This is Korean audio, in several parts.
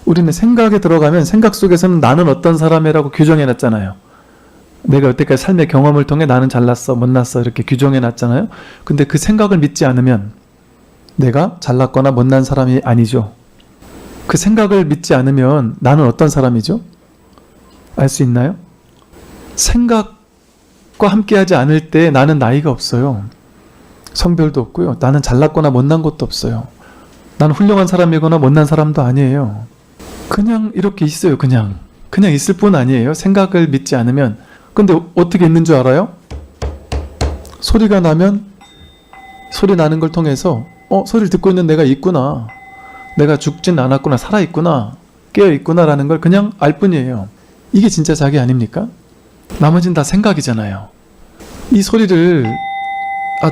우리는 생각에 들어가면 생각 속에서는 나는 어떤 사람이라고 규정해놨잖아요. 내가 여태까지 삶의 경험을 통해 나는 잘났어, 못났어 이렇게 규정해놨잖아요. 근데 그 생각을 믿지 않으면 내가 잘났거나 못난 사람이 아니죠. 그 생각을 믿지 않으면 나는 어떤 사람이죠? 알 수 있나요? 생각과 함께하지 않을 때 나는 나이가 없어요. 성별도 없고요. 나는 잘났거나 못난 것도 없어요. 나는 훌륭한 사람이거나 못난 사람도 아니에요. 그냥 이렇게 있어요. 그냥 있을 뿐 아니에요. 생각을 믿지 않으면. 근데 어떻게 있는 줄 알아요? 소리가 나면 소리 나는 걸 통해서 소리를 듣고 있는 내가 있구나. 내가 죽진 않았구나. 살아있구나. 깨어있구나 라는 걸 그냥 알 뿐이에요. 이게 진짜 자기 아닙니까? 나머진 다 생각이잖아요. 이 소리를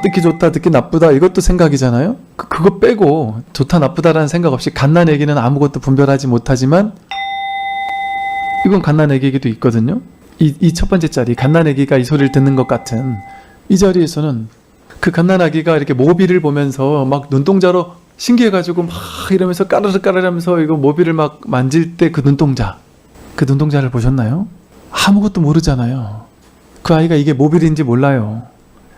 듣기 좋다, 듣기 나쁘다 이것도 생각이잖아요. 그거 빼고 좋다, 나쁘다라는 생각 없이 갓난아기는 아무것도 분별하지 못하지만 이건 갓난아기에게도 있거든요. 이 첫 번째 자리, 갓난아기가 이 소리를 듣는 것 같은 이 자리에서는 그 갓난아기가 이렇게 모비를 보면서 막 눈동자로 신기해가지고 막 이러면서 까르르 하면서 이거 모비를 막 만질 때 그 눈동자를 보셨나요? 아무것도 모르잖아요. 그 아이가 이게 모빌인지 몰라요.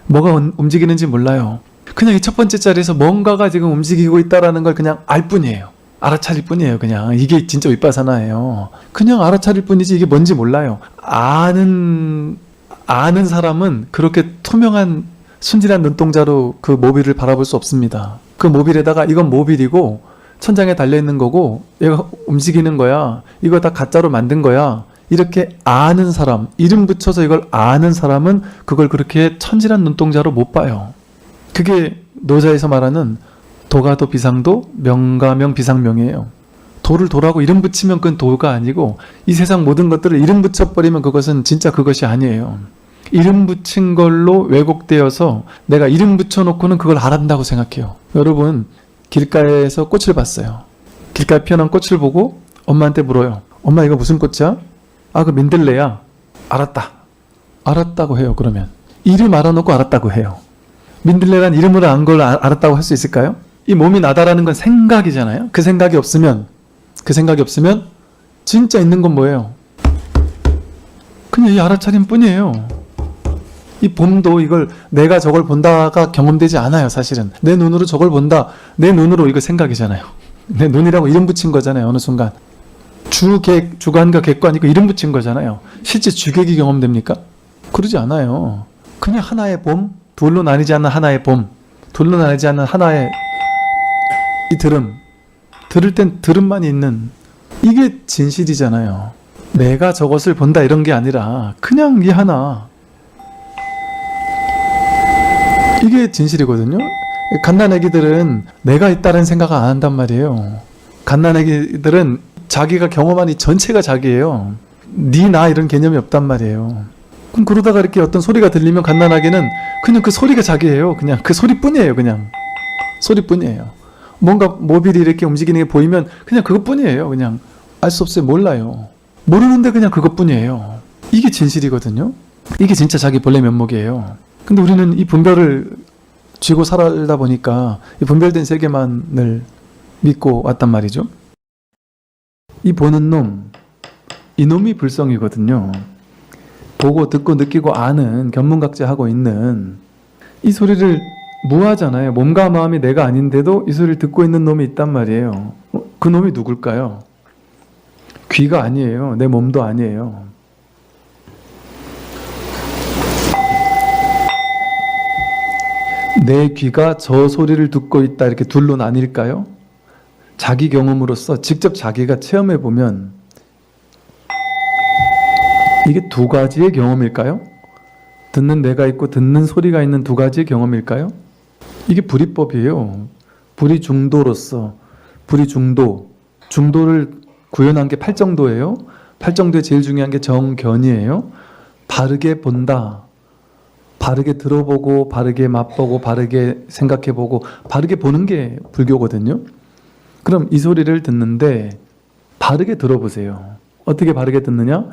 뭐가 움직이는지 몰라요. 그냥 이 첫 번째 자리에서 뭔가가 지금 움직이고 있다라는 걸 그냥 알 뿐이에요. 알아차릴 뿐이에요. 그냥 이게 진짜 윗바사나예요. 그냥 알아차릴 뿐이지 이게 뭔지 몰라요. 아는 사람은 그렇게 투명한 순진한 눈동자로 그 모빌을 바라볼 수 없습니다. 그 모빌에다가 이건 모빌이고 천장에 달려있는 거고 얘가 움직이는 거야. 이거 다 가짜로 만든 거야. 이렇게 아는 사람, 이름 붙여서 이걸 아는 사람은 그걸 그렇게 천진한 눈동자로 못 봐요. 그게 노자에서 말하는 도가도 비상도, 명가명 비상명이에요. 도를 도라고 이름 붙이면 그건 도가 아니고 이 세상 모든 것들을 이름 붙여버리면 그것은 진짜 그것이 아니에요. 이름 붙인 걸로 왜곡되어서 내가 이름 붙여놓고는 그걸 알았다고 생각해요. 여러분 길가에서 꽃을 봤어요. 길가에 피어난 꽃을 보고 엄마한테 물어요. 엄마 이거 무슨 꽃이야? 그 민들레야. 알았다고 해요. 그러면 이름 알아놓고 알았다고 해요. 민들레란 이름으로 안 걸 알았다고 할 수 있을까요? 이 몸이 나다라는 건 생각이잖아요. 그 생각이 없으면 진짜 있는 건 뭐예요? 그냥 이 알아차림 뿐이에요. 이 봄도 이걸 내가 저걸 본다가 경험되지 않아요. 사실은 내 눈으로 저걸 본다. 내 눈으로 이거 생각이잖아요. 내 눈이라고 이름 붙인 거잖아요. 어느 순간 주관과 객관이고 이름 붙인 거잖아요. 실제 주객이 경험됩니까? 그러지 않아요. 그냥 하나의 봄, 둘로 나뉘지 않는 하나의 봄, 둘로 나뉘지 않는 하나의 이 들을 땐 들음만 있는 이게 진실이잖아요. 내가 저것을 본다 이런 게 아니라 그냥 이 하나, 이게 진실이거든요. 갓난아기들은 내가 있다는 생각을 안 한단 말이에요. 갓난아기들은 자기가 경험한 이 전체가 자기예요. 니, 나 이런 개념이 없단 말이에요. 그럼 그러다가 이렇게 어떤 소리가 들리면 갓난아기는 그냥 그 소리가 자기예요. 그냥 그 소리뿐이에요. 그냥 소리뿐이에요. 뭔가 모빌이 이렇게 움직이는 게 보이면 그냥 그것뿐이에요. 그냥 알 수 없어요. 몰라요. 모르는데 그냥 그것뿐이에요. 이게 진실이거든요. 이게 진짜 자기 본래 면목이에요. 근데 우리는 이 분별을 쥐고 살다 보니까 이 분별된 세계만을 믿고 왔단 말이죠. 이 보는 놈, 이놈이 불성이거든요. 보고 듣고 느끼고 아는 견문각제하고 있는 이 소리를 무하잖아요. 몸과 마음이 내가 아닌데도 이 소리를 듣고 있는 놈이 있단 말이에요. 그 놈이 누굴까요? 귀가 아니에요. 내 몸도 아니에요. 내 귀가 저 소리를 듣고 있다 이렇게 둘로 나뉠까요? 자기 경험으로서 직접 자기가 체험해보면 이게 두 가지의 경험일까요? 듣는 내가 있고 듣는 소리가 있는 두 가지의 경험일까요? 이게 불이법이에요. 불이중도로서 중도를 구현한 게 팔정도예요. 팔정도에 제일 중요한 게 정견이에요. 바르게 본다. 바르게 들어보고 바르게 맛보고 바르게 생각해보고 바르게 보는 게 불교거든요. 그럼 이 소리를 듣는데 바르게 들어보세요. 어떻게 바르게 듣느냐?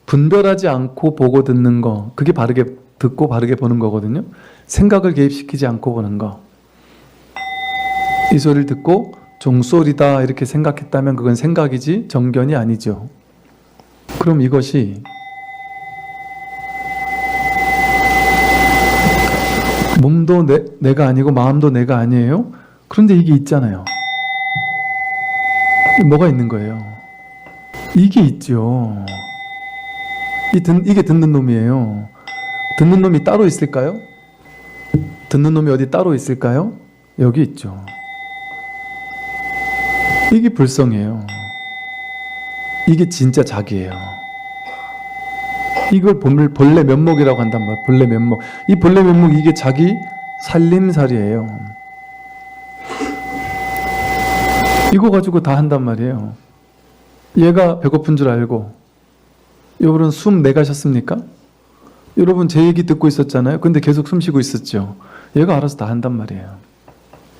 분별하지 않고 보고 듣는 거, 그게 바르게 듣고 바르게 보는 거거든요. 생각을 개입시키지 않고 보는 거. 이 소리를 듣고 종소리다 이렇게 생각했다면 그건 생각이지 정견이 아니죠. 그럼 이것이 몸도 내가 아니고 마음도 내가 아니에요? 그런데 이게 있잖아요. 뭐가 있는 거예요? 이게 있죠. 이게 듣는 놈이에요. 듣는 놈이 따로 있을까요? 듣는 놈이 어디 따로 있을까요? 여기 있죠. 이게 불성이에요. 이게 진짜 자기예요. 이걸 본래 면목이라고 한단 말이에요. 본래 면목. 이 본래 면목 이게 자기 살림살이에요. 이거 가지고 다 한단 말이에요. 얘가 배고픈 줄 알고 여러분 숨 내가셨습니까? 여러분 제 얘기 듣고 있었잖아요. 근데 계속 숨 쉬고 있었죠. 얘가 알아서 다 한단 말이에요.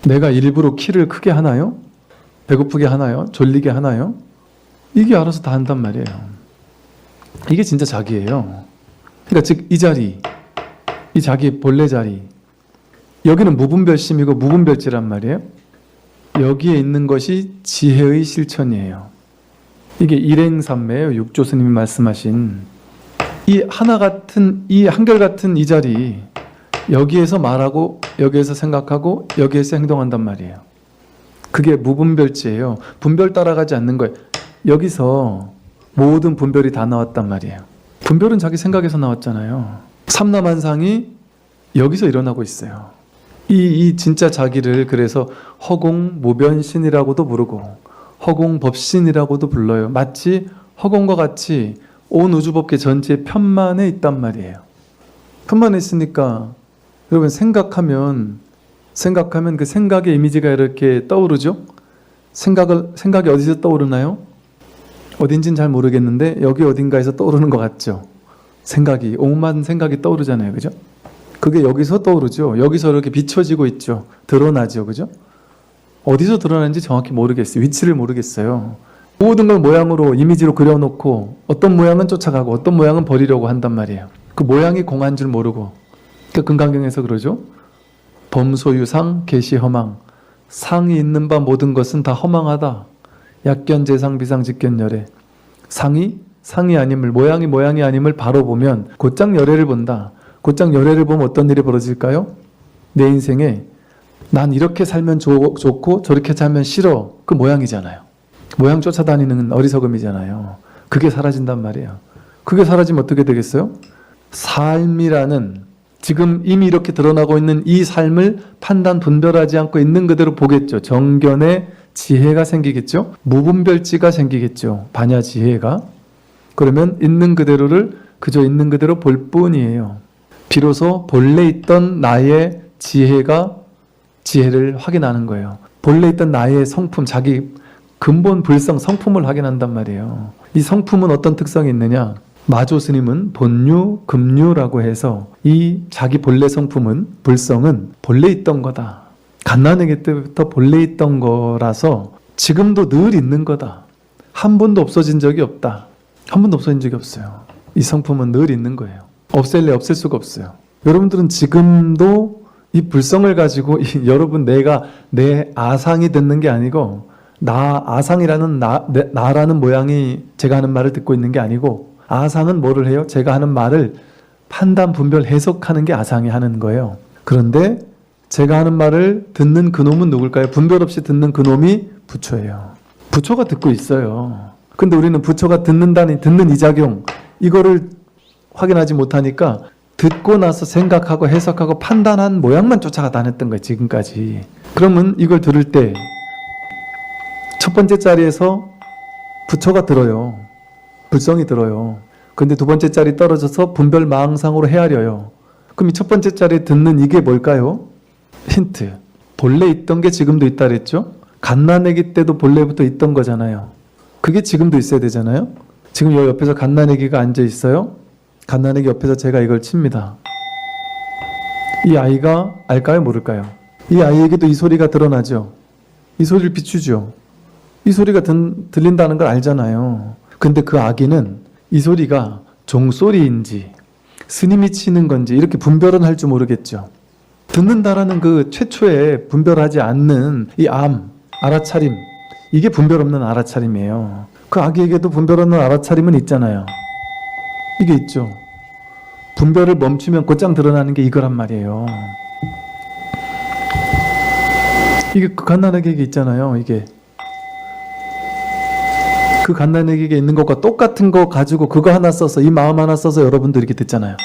내가 일부러 키를 크게 하나요? 배고프게 하나요? 졸리게 하나요? 이게 알아서 다 한단 말이에요. 이게 진짜 자기예요. 그러니까 즉 이 자리, 이 자기 본래 자리, 여기는 무분별심이고 무분별지란 말이에요. 여기에 있는 것이 지혜의 실천이에요. 이게 일행삼매예요. 육조 스님이 말씀하신 이 하나 같은, 이 한결같은 이 자리, 여기에서 말하고 여기에서 생각하고 여기에서 행동한단 말이에요. 그게 무분별지예요. 분별 따라가지 않는 거예요. 여기서 모든 분별이 다 나왔단 말이에요. 분별은 자기 생각에서 나왔잖아요. 삼라만상이 여기서 일어나고 있어요. 이 진짜 자기를 그래서 허공무변신이라고도 부르고 허공법신이라고도 불러요. 마치 허공과 같이 온 우주법계 전체의 편만에 있단 말이에요. 편만에 있으니까 여러분 생각하면 그 생각의 이미지가 이렇게 떠오르죠? 생각이 어디서 떠오르나요? 어딘지는 잘 모르겠는데 여기 어딘가에서 떠오르는 것 같죠? 생각이, 온만 생각이 떠오르잖아요. 그죠? 그게 여기서 떠오르죠. 여기서 이렇게 비춰지고 있죠. 드러나죠. 그죠? 어디서 드러나는지 정확히 모르겠어요. 위치를 모르겠어요. 모든 걸 모양으로, 이미지로 그려놓고 어떤 모양은 쫓아가고 어떤 모양은 버리려고 한단 말이에요. 그 모양이 공한 줄 모르고. 그러니까 금강경에서 그러죠. 범소유상 계시허망. 상이 있는 바 모든 것은 다 허망하다. 약견재상 비상직견열애. 상이 아님을, 모양이 아님을 바로 보면 곧장 열애를 본다. 곧장 열애를 보면 어떤 일이 벌어질까요? 내 인생에 난 이렇게 살면 좋고 저렇게 살면 싫어. 그 모양이잖아요. 모양 쫓아다니는 어리석음이잖아요. 그게 사라진단 말이에요. 그게 사라지면 어떻게 되겠어요? 삶이라는 지금 이미 이렇게 드러나고 있는 이 삶을 판단 분별하지 않고 있는 그대로 보겠죠. 정견의 지혜가 생기겠죠. 무분별지가 생기겠죠. 반야 지혜가. 그러면 있는 그대로를 그저 있는 그대로 볼 뿐이에요. 비로소 본래 있던 나의 지혜를 확인하는 거예요. 본래 있던 나의 성품, 자기 근본 불성 성품을 확인한단 말이에요. 이 성품은 어떤 특성이 있느냐? 마조 스님은 본유, 금유라고 해서 이 자기 본래 성품은, 불성은 본래 있던 거다. 갓난아기 때부터 본래 있던 거라서 지금도 늘 있는 거다. 한 번도 없어진 적이 없다. 한 번도 없어진 적이 없어요. 이 성품은 늘 있는 거예요. 없앨래 없앨 수가 없어요. 여러분들은 지금도 이 불성을 가지고 여러분 내가 내 아상이 듣는 게 아니고 아상이라는 나라는 모양이 제가 하는 말을 듣고 있는 게 아니고 아상은 뭐를 해요? 제가 하는 말을 판단, 분별, 해석하는 게 아상이 하는 거예요. 그런데 제가 하는 말을 듣는 그놈은 누굴까요? 분별 없이 듣는 그놈이 부처예요. 부처가 듣고 있어요. 근데 우리는 부처가 듣는 이 작용, 이거를 확인하지 못하니까 듣고 나서 생각하고 해석하고 판단한 모양만 쫓아가 다녔던 거예요. 지금까지. 그러면 이걸 들을 때 첫 번째 자리에서 부처가 들어요. 불성이 들어요. 근데 두 번째 자리 떨어져서 분별망상으로 헤아려요. 그럼 이 첫 번째 자리에 듣는 이게 뭘까요? 힌트. 본래 있던 게 지금도 있다 그랬죠? 갓난아기 때도 본래부터 있던 거잖아요. 그게 지금도 있어야 되잖아요. 지금 여기 옆에서 갓난아기가 앉아 있어요. 갓난아기 옆에서 제가 이걸 칩니다. 이 아이가 알까요? 모를까요? 이 아이에게도 이 소리가 드러나죠. 이 소리를 비추죠. 이 소리가 들린다는 걸 알잖아요. 근데 그 아기는 이 소리가 종소리인지 스님이 치는 건지 이렇게 분별은 할 줄 모르겠죠. 듣는다라는 그 최초에 분별하지 않는 이 알아차림. 이게 분별 없는 알아차림이에요. 그 아기에게도 분별 없는 알아차림은 있잖아요. 이게 있죠. 분별을 멈추면 곧장 드러나는 게 이거란 말이에요. 이게 그 갓난아기에게 있잖아요. 이게 그 갓난아기에게 있는 것과 똑같은 거 가지고 그거 하나 써서, 이 마음 하나 써서 여러분들 이렇게 듣잖아요.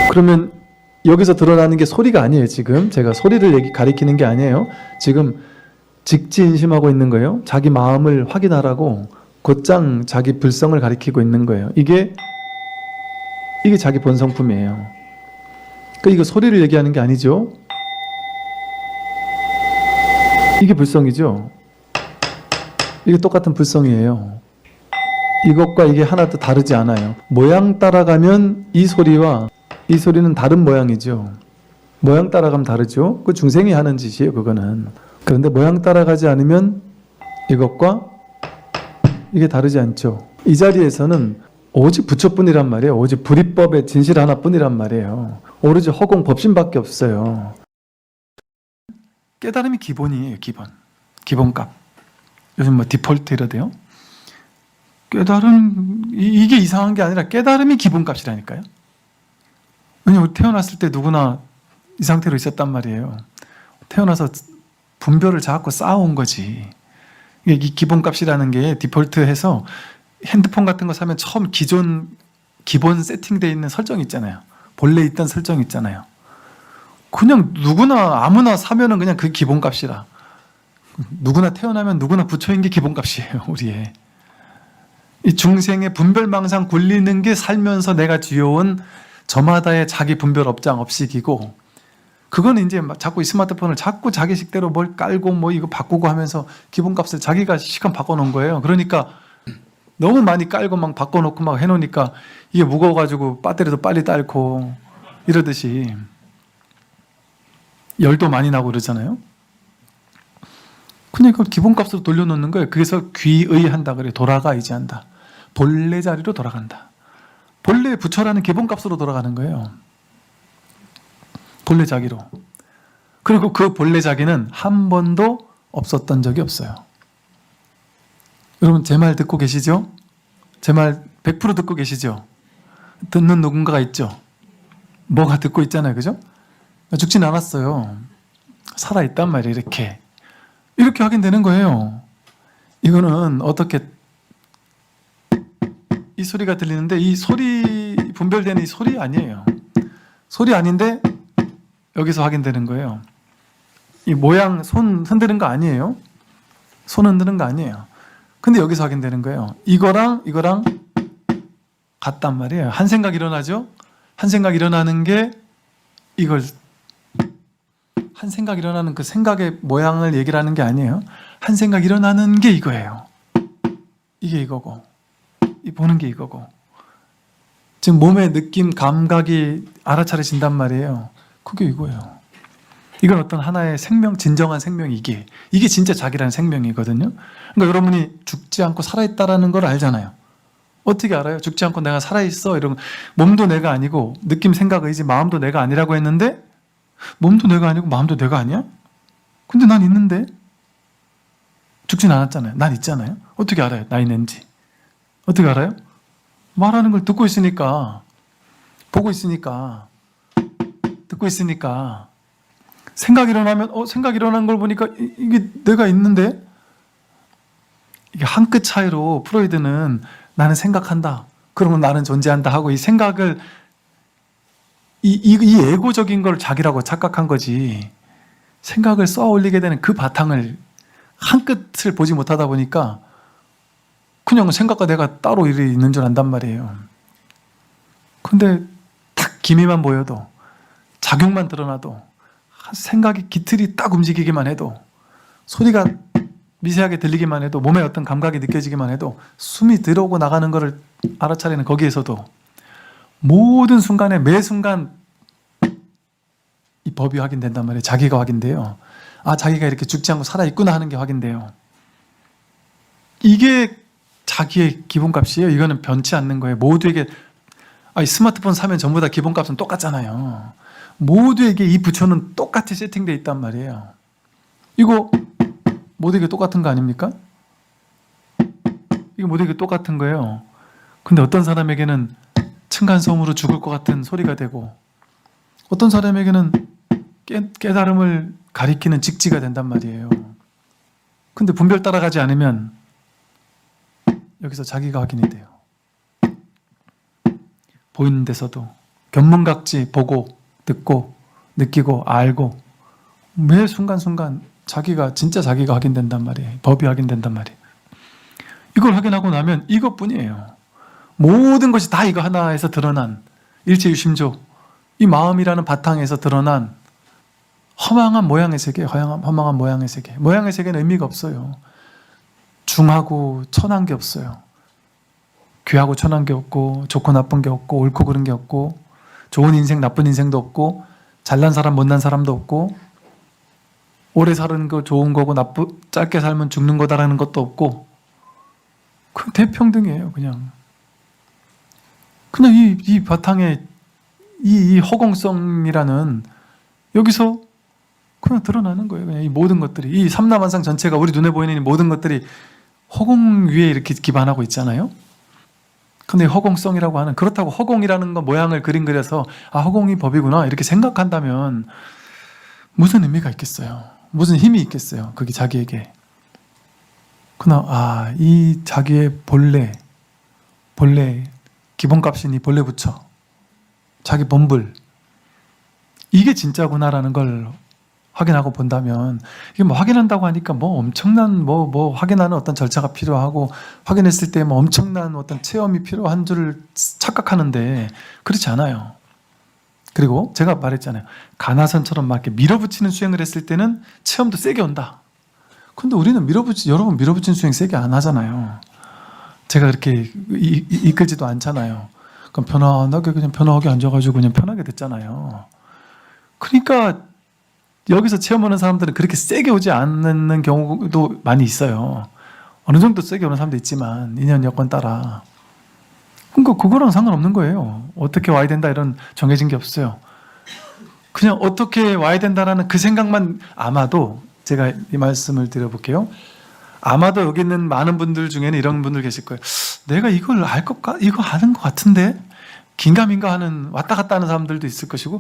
그러면 여기서 드러나는 게 소리가 아니에요. 지금 제가 소리를 가리키는 게 아니에요. 지금 직지인심하고 있는 거예요. 자기 마음을 확인하라고 곧장 자기 불성을 가리키고 있는 거예요. 이게 자기 본성품이에요. 그러니까 이거 소리를 얘기하는 게 아니죠. 이게 불성이죠. 이게 똑같은 불성이에요. 이것과 이게 하나도 다르지 않아요. 모양 따라가면 이 소리와 이 소리는 다른 모양이죠. 모양 따라가면 다르죠. 그 중생이 하는 짓이에요, 그거는. 그런데 모양 따라가지 않으면 이것과 이게 다르지 않죠. 이 자리에서는 오직 부처뿐이란 말이에요. 오직 불이법의 진실 하나뿐이란 말이에요. 오로지 허공 법신밖에 없어요. 깨달음이 기본이에요. 기본값. 요즘 뭐 디폴트 이러대요. 깨달음, 이게 이상한 게 아니라 깨달음이 기본값이라니까요. 왜냐면 태어났을 때 누구나 이 상태로 있었단 말이에요. 태어나서 분별을 자꾸 쌓아온 거지. 이 기본값이라는 게 디폴트해서 핸드폰 같은 거 사면 처음 기본 세팅되어 있는 설정 있잖아요. 본래 있던 설정 있잖아요. 그냥 누구나 아무나 사면은 그냥 그 기본값이라. 누구나 태어나면 누구나 붙여인 게 기본값이에요. 우리의 이 중생의 분별망상 굴리는 게 살면서 내가 쥐어온 저마다의 자기 분별 업장 업식이고, 그거는 이제 자꾸 이 스마트폰을 자꾸 자기 식대로 뭘 깔고 뭐 이거 바꾸고 하면서 기본값을 자기가 시간 바꿔놓은 거예요. 그러니까 너무 많이 깔고 막 바꿔놓고 막 해놓으니까 이게 무거워가지고 배터리도 빨리 닳고 이러듯이 열도 많이 나고 그러잖아요. 그러니까 기본값으로 돌려놓는 거예요. 그래서 귀의한다 그래요. 돌아가 의지한다. 본래 자리로 돌아간다. 본래 부처라는 기본값으로 돌아가는 거예요. 본래 자기로. 그리고 그 본래 자기는 한 번도 없었던 적이 없어요. 여러분 제 말 듣고 계시죠? 제 말 100% 듣고 계시죠? 듣는 누군가가 있죠? 뭐가 듣고 있잖아요. 그죠? 죽진 않았어요. 살아있단 말이에요. 이렇게 확인되는 거예요. 이거는 어떻게 이 소리가 들리는데 이 소리 분별되는 이 소리 아니에요. 소리 아닌데 여기서 확인되는 거예요. 이 모양 손 흔드는 거 아니에요. 손 흔드는 거 아니에요. 근데 여기서 확인되는 거예요. 이거랑 같단 말이에요. 한 생각 일어나죠? 한 생각 일어나는 게 이걸 한 생각 일어나는 그 생각의 모양을 얘기를 하는 게 아니에요. 한 생각 일어나는 게 이거예요. 이게 이거고 이 보는 게 이거고 지금 몸의 느낌, 감각이 알아차려진단 말이에요. 그게 이거예요. 이건 어떤 하나의 생명, 진정한 생명이 이게 진짜 자기라는 생명이거든요. 그러니까 여러분이 죽지 않고 살아있다라는 걸 알잖아요. 어떻게 알아요? 죽지 않고 내가 살아있어 이런 몸도 내가 아니고 느낌, 생각, 의지, 마음도 내가 아니라고 했는데 몸도 내가 아니고 마음도 내가 아니야? 근데 난 있는데 죽진 않았잖아요. 난 있잖아요. 어떻게 알아요? 나 있는지. 어떻게 알아요? 말하는 걸 듣고 있으니까, 보고 있으니까, 듣고 있으니까. 생각이 일어나면 생각이 일어난 걸 보니까 이게 내가 있는데, 이게 한 끗 차이로 프로이드는 나는 생각한다, 그러면 나는 존재한다 하고 이 생각을 이 에고적인 걸 자기라고 착각한 거지, 생각을 쏘아 올리게 되는 그 바탕을 한 끝을 보지 못하다 보니까 그냥 생각과 내가 따로 있는 줄 안단 말이에요. 근데 딱 기미만 보여도, 작용만 드러나도, 생각이 기틀이 딱 움직이기만 해도, 소리가 미세하게 들리기만 해도, 몸에 어떤 감각이 느껴지기만 해도, 숨이 들어오고 나가는 것을 알아차리는 거기에서도 모든 순간에 매 순간 이 법이 확인된단 말이에요. 자기가 확인돼요. 아, 자기가 이렇게 죽지 않고 살아있구나 하는 게 확인돼요. 이게 자기의 기본값이에요. 이거는 변치 않는 거예요. 모두에게 스마트폰 사면 전부 다 기본값은 똑같잖아요. 모두에게 이 부처는 똑같이 세팅되어 있단 말이에요. 이거 모두에게 똑같은 거 아닙니까? 이거 모두에게 똑같은 거예요. 근데 어떤 사람에게는 층간소음으로 죽을 것 같은 소리가 되고 어떤 사람에게는 깨달음을 가리키는 직지가 된단 말이에요. 근데 분별 따라가지 않으면 여기서 자기가 확인이 돼요. 보이는 데서도 견문각지 보고 듣고 느끼고 알고 매 순간순간 진짜 자기가 확인된단 말이에요. 법이 확인된단 말이에요. 이걸 확인하고 나면 이것뿐이에요. 모든 것이 다 이거 하나에서 드러난 일체유심조, 이 마음이라는 바탕에서 드러난 허망한 모양의 세계, 허망한 모양의 세계. 모양의 세계는 의미가 없어요. 중하고 천한 게 없어요. 귀하고 천한 게 없고 좋고 나쁜 게 없고 옳고 그른 게 없고 좋은 인생 나쁜 인생도 없고 잘난 사람 못난 사람도 없고 오래 사는 거 좋은 거고 짧게 살면 죽는 거다라는 것도 없고 그 대평등이에요. 그냥 이 바탕에 이 허공성이라는 여기서 그냥 드러나는 거예요. 그냥 이 모든 것들이 이 삼라만상 전체가 우리 눈에 보이는 이 모든 것들이 허공 위에 이렇게 기반하고 있잖아요. 근데 허공성이라고 하는 그렇다고 허공이라는 거 모양을 그려서 허공이 법이구나 이렇게 생각한다면 무슨 의미가 있겠어요? 무슨 힘이 있겠어요? 그게 자기에게. 그러나 이 자기의 본래 기본값인 이 본래 부처 자기 본불 이게 진짜구나라는 걸 확인하고 본다면 이게 확인한다고 하니까 엄청난 확인하는 어떤 절차가 필요하고 확인했을 때 엄청난 어떤 체험이 필요한 줄 착각하는데 그렇지 않아요. 그리고 제가 말했잖아요. 가나선처럼 막 이렇게 밀어붙이는 수행을 했을 때는 체험도 세게 온다. 근데 우리는 여러 번 밀어붙이는 수행 세게 안 하잖아요. 제가 그렇게 이끌지도 않잖아요. 그럼 편안하게 앉아가지고 그냥 편하게 듣잖아요. 그러니까 여기서 체험하는 사람들은 그렇게 세게 오지 않는 경우도 많이 있어요. 어느 정도 세게 오는 사람도 있지만 인연 여건 따라. 그러니까 그거랑 상관없는 거예요. 어떻게 와야 된다 이런 정해진 게 없어요. 그냥 어떻게 와야 된다라는 그 생각만 아마도 제가 이 말씀을 드려볼게요. 아마도 여기 있는 많은 분들 중에는 이런 분들 계실 거예요. 내가 이걸 이거 아는 것 같은데? 긴가민가 하는 왔다 갔다 하는 사람들도 있을 것이고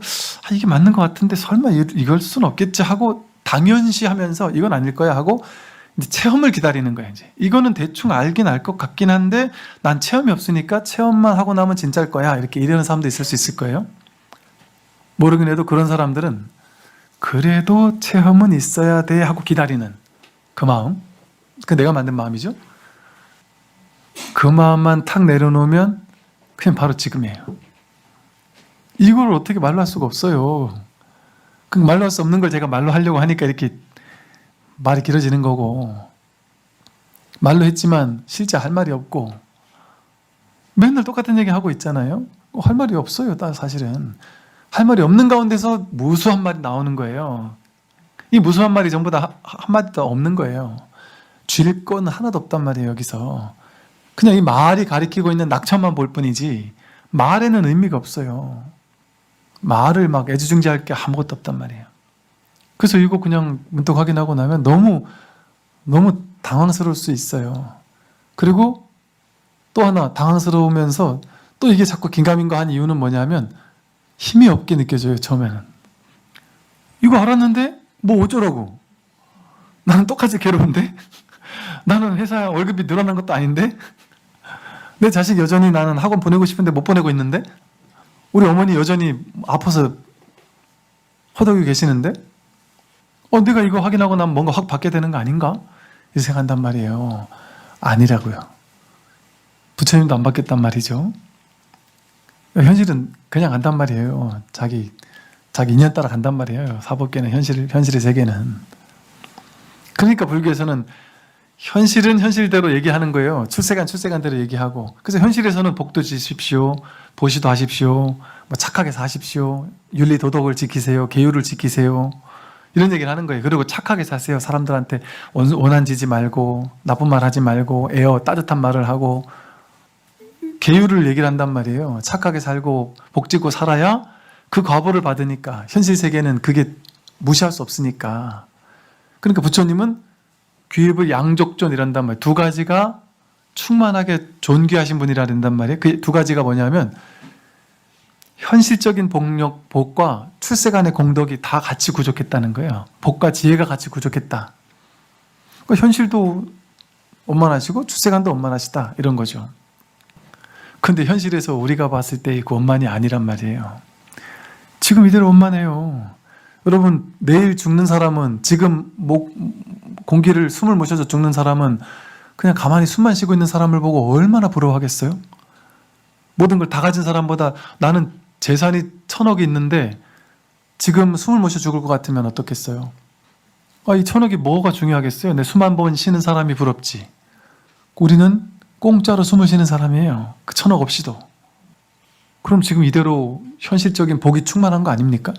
이게 맞는 것 같은데 설마 이걸 수는 없겠지 하고 당연시하면서 이건 아닐 거야 하고 이제 체험을 기다리는 거야. 이제 이거는 대충 알긴 알 것 같긴 한데 난 체험이 없으니까 체험만 하고 나면 진짜일 거야 이렇게 이러는 사람도 있을 수 있을 거예요. 모르긴 해도 그런 사람들은 그래도 체험은 있어야 돼 하고 기다리는 그 마음, 그 내가 만든 마음이죠. 그 마음만 탁 내려놓으면 그냥 바로 지금이에요. 이걸 어떻게 말로 할 수가 없어요. 그 말로 할 수 없는 걸 제가 말로 하려고 하니까 이렇게 말이 길어지는 거고 말로 했지만 실제 할 말이 없고 맨날 똑같은 얘기 하고 있잖아요. 할 말이 없어요. 사실은 할 말이 없는 가운데서 무수한 말이 나오는 거예요. 이 무수한 말이 전부 다 한마디도 없는 거예요. 쥘 건 하나도 없단 말이에요. 여기서 그냥 이 말이 가리키고 있는 낙천만 볼 뿐이지 말에는 의미가 없어요. 말을 막 애지중지할 게 아무것도 없단 말이에요. 그래서 이거 그냥 문득 확인하고 나면 너무 당황스러울 수 있어요. 그리고 또 하나 당황스러우면서 또 이게 자꾸 긴가민가 한 이유는 뭐냐면 힘이 없게 느껴져요. 처음에는 이거 알았는데 뭐 어쩌라고, 나는 똑같이 괴로운데 나는 회사 월급이 늘어난 것도 아닌데 내 자식 여전히 나는 학원 보내고 싶은데 못 보내고 있는데 우리 어머니 여전히 아파서 허덕이고 계시는데 내가 이거 확인하고 나면 뭔가 확 바뀌어야 되는 거 아닌가? 이렇게 생각한단 말이에요. 아니라고요. 부처님도 안 바뀌었단 말이죠. 현실은 그냥 간단 말이에요. 자기 인연 따라 간단 말이에요. 사법계는 현실의 세계는. 그러니까 불교에서는 현실은 현실대로 얘기하는 거예요. 출세간대로 얘기하고. 그래서 현실에서는 복도 지십시오, 보시도 하십시오, 착하게 사십시오, 윤리 도덕을 지키세요, 계율을 지키세요, 이런 얘기를 하는 거예요. 그리고 착하게 사세요. 사람들한테 원한지지 말고 나쁜 말 하지 말고 따뜻한 말을 하고 계율을 얘기를 한단 말이에요. 착하게 살고 복지고 살아야 그 과보를 받으니까 현실 세계는 그게 무시할 수 없으니까 그러니까 부처님은 귀입을 양족존 이란단 말이에요. 두 가지가 충만하게 존귀하신 분이라 된단 말이에요. 그 두 가지가 뭐냐면 현실적인 복과 출세간의 공덕이 다 같이 부족했다는 거예요. 복과 지혜가 같이 부족했다. 그러니까 현실도 원만하시고 출세간도 원만하시다 이런 거죠. 근데 현실에서 우리가 봤을 때 그 원만이 아니란 말이에요. 지금 이대로 원만해요. 여러분 내일 죽는 사람은 지금 공기를 숨을 못 쉬어서 죽는 사람은 그냥 가만히 숨만 쉬고 있는 사람을 보고 얼마나 부러워하겠어요? 모든 걸 다 가진 사람보다 나는 재산이 1000억이 있는데 지금 숨을 못 쉬어 죽을 것 같으면 어떻겠어요? 이 1000억이 뭐가 중요하겠어요? 내 숨 한 번 쉬는 사람이 부럽지. 우리는 공짜로 숨을 쉬는 사람이에요. 그 1000억 없이도. 그럼 지금 이대로 현실적인 복이 충만한 거 아닙니까?